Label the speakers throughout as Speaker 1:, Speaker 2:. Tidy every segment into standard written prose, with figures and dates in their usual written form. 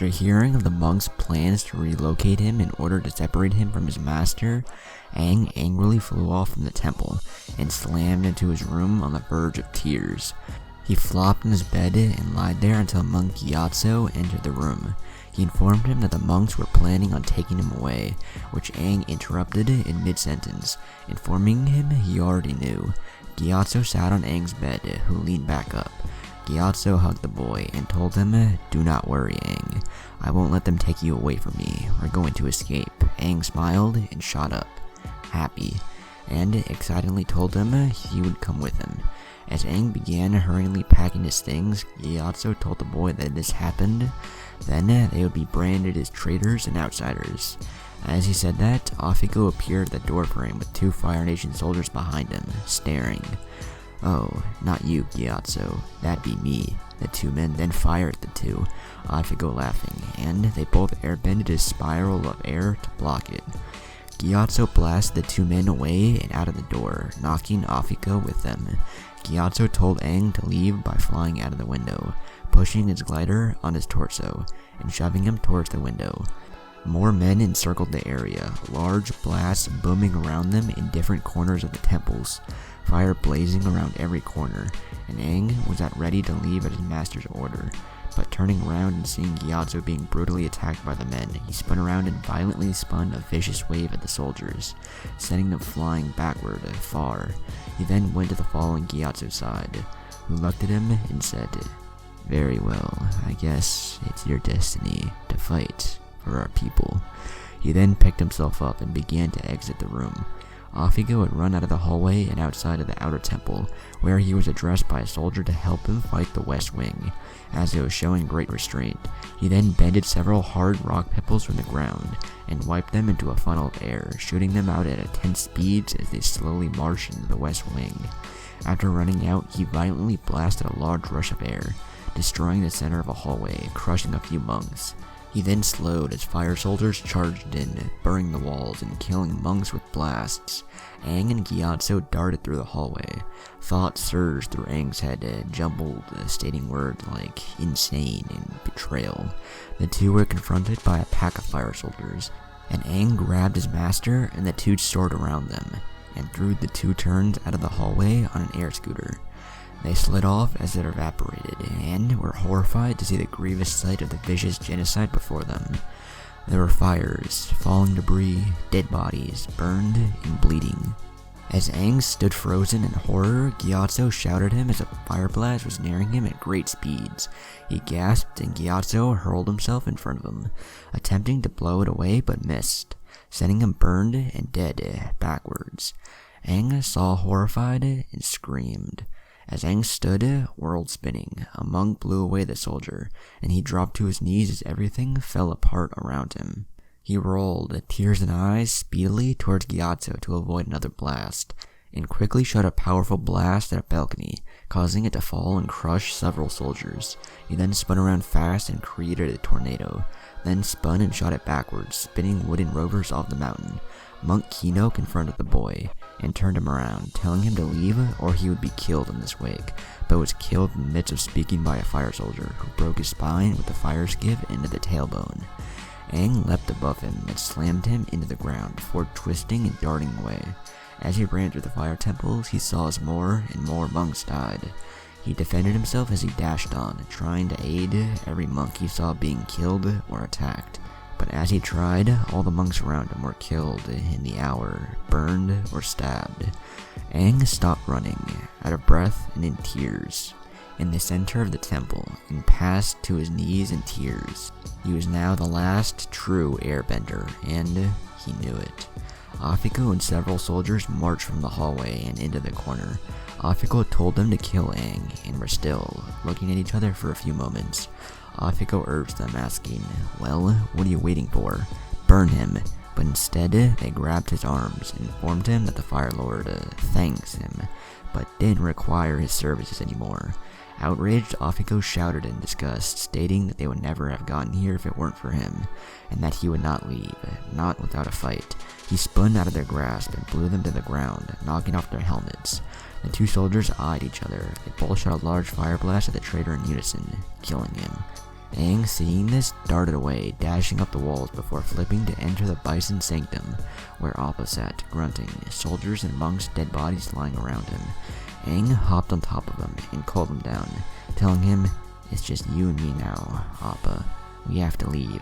Speaker 1: After hearing of the monk's plans to relocate him in order to separate him from his master, Aang angrily flew off from the temple and slammed into his room on the verge of tears. He flopped in his bed and lied there until monk Gyatso entered the room. He informed him that the monks were planning on taking him away, which Aang interrupted in mid-sentence, informing him he already knew. Gyatso sat on Aang's bed, who leaned back up. Gyatso hugged the boy and told him, "Do not worry, Aang. I won't let them take you away from me. We're going to escape." Aang smiled and shot up, happy, and excitedly told him he would come with him. As Aang began hurriedly packing his things, Gyatso told the boy that if this happened, then they would be branded as traitors and outsiders. As he said that, Afiko appeared at the doorframe with 2 Fire Nation soldiers behind him, staring. "Oh, not you, Gyatso. That'd be me." The 2 men then fired at the 2, Afiko laughing, and they both airbended a spiral of air to block it. Gyatso blasted the 2 men away and out of the door, knocking Afiko with them. Gyatso told Aang to leave by flying out of the window, pushing his glider on his torso, and shoving him towards the window. More men encircled the area, large blasts booming around them in different corners of the temples, fire blazing around every corner, and Aang was at ready to leave at his master's order. But turning around and seeing Gyatso being brutally attacked by the men, he spun around and violently spun a vicious wave at the soldiers, sending them flying backward far. He then went to the fallen Gyatso's side, who looked at him and said, "Very well, I guess it's your destiny to fight for our people." He then picked himself up and began to exit the room. Afiko had run out of the hallway and outside of the outer temple, where he was addressed by a soldier to help him fight the west wing. As he was showing great restraint, he then bended several hard rock pebbles from the ground and wiped them into a funnel of air, shooting them out at intense speeds as they slowly marched into the west wing. After running out, he violently blasted a large rush of air, destroying the center of a hallway, crushing a few monks. He then slowed as fire soldiers charged in, burning the walls and killing monks with blasts. Aang and Gyatso darted through the hallway. Thoughts surged through Aang's head, jumbled, stating words like insane and betrayal. The 2 were confronted by a pack of fire soldiers, and Aang grabbed his master and the 2 soared around them, and threw the 2 turns out of the hallway on an air scooter. They slid off as it evaporated, and were horrified to see the grievous sight of the vicious genocide before them. There were fires, falling debris, dead bodies, burned and bleeding. As Aang stood frozen in horror, Gyatso shouted at him as a fire blast was nearing him at great speeds. He gasped and Gyatso hurled himself in front of him, attempting to blow it away but missed, sending him burned and dead backwards. Aang saw horrified and screamed. As Aang stood, world spinning, a monk blew away the soldier, and he dropped to his knees as everything fell apart around him. He rolled, tears in eyes, speedily towards Gyatso to avoid another blast, and quickly shot a powerful blast at a balcony, causing it to fall and crush several soldiers. He then spun around fast and created a tornado, then spun and shot it backwards, spinning wooden rovers off the mountain. Monk Kino confronted the boy, and turned him around, telling him to leave or he would be killed in this wake, but was killed in the midst of speaking by a fire soldier, who broke his spine with a fire skiff into the tailbone. Aang leapt above him and slammed him into the ground before twisting and darting away. As he ran through the fire temples, he saw as more and more monks died. He defended himself as he dashed on, trying to aid every monk he saw being killed or attacked. But as he tried, all the monks around him were killed in the hour, burned or stabbed. Aang stopped running, out of breath and in tears, in the center of the temple, and passed to his knees in tears. He was now the last true Airbender, and he knew it. Afiko and several soldiers marched from the hallway and into the corner. Afiko told them to kill Aang, and were still, looking at each other for a few moments. Afiko urged them, asking, "Well, what are you waiting for? Burn him." But instead, they grabbed his arms and informed him that the Fire Lord thanks him, but didn't require his services anymore. Outraged, Afiko shouted in disgust, stating that they would never have gotten here if it weren't for him, and that he would not leave, not without a fight. He spun out of their grasp and blew them to the ground, knocking off their helmets. The 2 soldiers eyed each other. They both shot a large fire blast at the traitor in unison, killing him. Aang, seeing this, darted away, dashing up the walls before flipping to enter the bison sanctum, where Appa sat, grunting, soldiers and monks' dead bodies lying around him. Aang hopped on top of him and called him down, telling him, "It's just you and me now, Appa. We have to leave."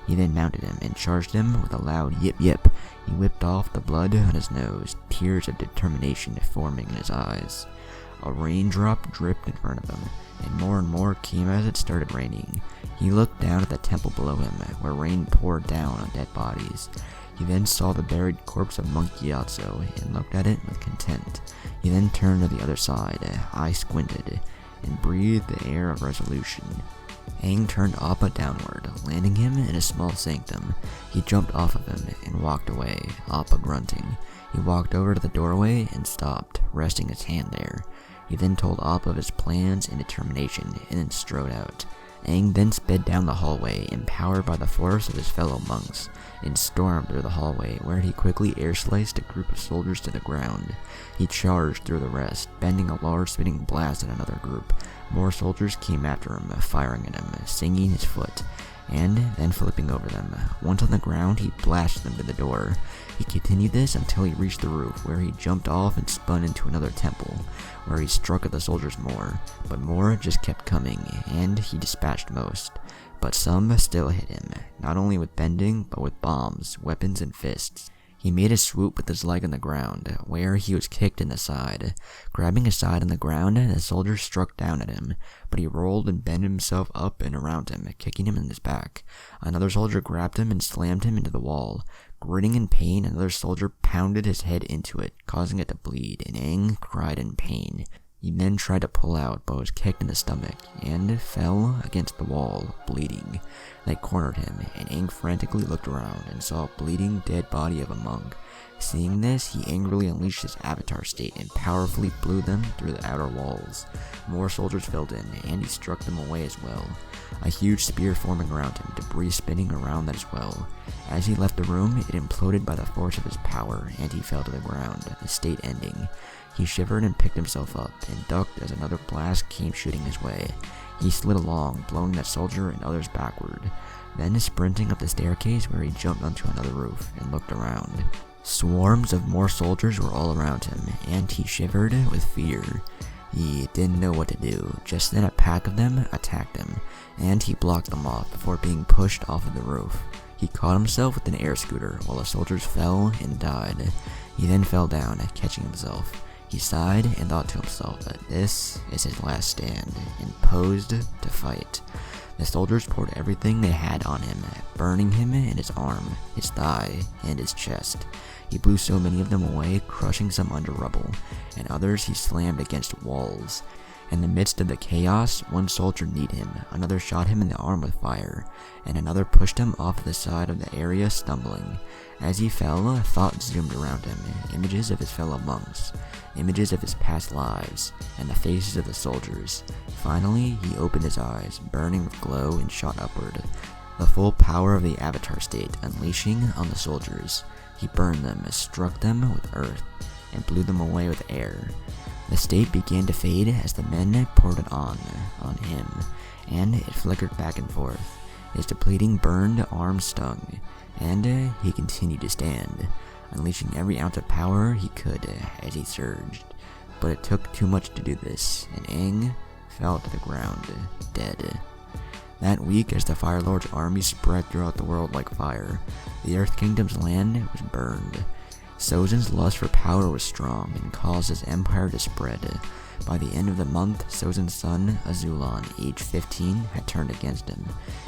Speaker 1: He then mounted him and charged him with a loud yip yip. He whipped off the blood on his nose, tears of determination forming in his eyes. A raindrop dripped in front of him, and more came as it started raining. He looked down at the temple below him, where rain poured down on dead bodies. He then saw the buried corpse of Monk Gyatso and looked at it with content. He then turned to the other side, eye squinted, and breathed the air of resolution. Aang turned Appa downward, landing him in a small sanctum. He jumped off of him and walked away, Appa grunting. He walked over to the doorway and stopped, resting his hand there. He then told Appa of his plans and determination, and then strode out. Aang then sped down the hallway, empowered by the force of his fellow monks, and stormed through the hallway, where he quickly air-sliced a group of soldiers to the ground. He charged through the rest, bending a large spinning blast at another group. More soldiers came after him, firing at him, singing his foot, and then flipping over them. Once on the ground, he blasted them to the door. He continued this until he reached the roof, where he jumped off and spun into another temple, where he struck at the soldiers more, but more just kept coming, and he dispatched most. But some still hit him, not only with bending, but with bombs, weapons, and fists. He made a swoop with his leg on the ground, where he was kicked in the side. Grabbing his side on the ground, the soldier struck down at him, but he rolled and bent himself up and around him, kicking him in his back. Another soldier grabbed him and slammed him into the wall. Gritting in pain, another soldier pounded his head into it, causing it to bleed, and Aang cried in pain. He then tried to pull out, but was kicked in the stomach, and fell against the wall, bleeding. They cornered him, and Aang frantically looked around and saw a bleeding dead body of a monk. Seeing this, he angrily unleashed his avatar state and powerfully blew them through the outer walls. More soldiers filled in, and he struck them away as well. A huge spear forming around him, debris spinning around that as well. As he left the room, it imploded by the force of his power, and he fell to the ground, the state ending. He shivered and picked himself up, and ducked as another blast came shooting his way. He slid along, blowing that soldier and others backward, then sprinting up the staircase where he jumped onto another roof and looked around. Swarms of more soldiers were all around him, and he shivered with fear. He didn't know what to do. Just then a pack of them attacked him, and he blocked them off before being pushed off of the roof. He caught himself with an air scooter while the soldiers fell and died. He then fell down, catching himself. He sighed and thought to himself that this is his last stand, and posed to fight. The soldiers poured everything they had on him, burning him in his arm, his thigh, and his chest. He blew so many of them away, crushing some under rubble, and others he slammed against walls. In the midst of the chaos, one soldier kneed him, another shot him in the arm with fire, and another pushed him off the side of the area, stumbling. As he fell, thoughts zoomed around him, images of his fellow monks, images of his past lives, and the faces of the soldiers. Finally, he opened his eyes, burning with glow, and shot upward, the full power of the avatar state unleashing on the soldiers. He burned them, struck them with earth, and blew them away with air. The state began to fade as the men poured it on him, and it flickered back and forth. His depleting burned arm stung, and he continued to stand, unleashing every ounce of power he could as he surged. But it took too much to do this, and Aang fell to the ground, dead. That week, as the Fire Lord's army spread throughout the world like fire, the Earth Kingdom's land was burned. Sozin's lust for power was strong and caused his empire to spread. By the end of the month, Sozin's son, Azulon, aged 15, had turned against him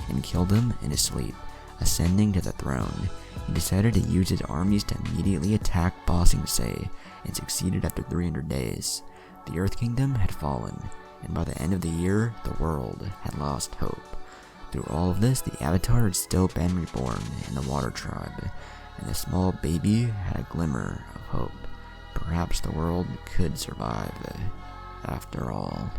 Speaker 1: and killed him in his sleep. Ascending to the throne, he decided to use his armies to immediately attack Ba Sing Se, and succeeded after 300 days. The Earth Kingdom had fallen, and by the end of the year, the world had lost hope. Through all of this, the Avatar had still been reborn in the Water Tribe, and the small baby had a glimmer of hope. Perhaps the world could survive, after all.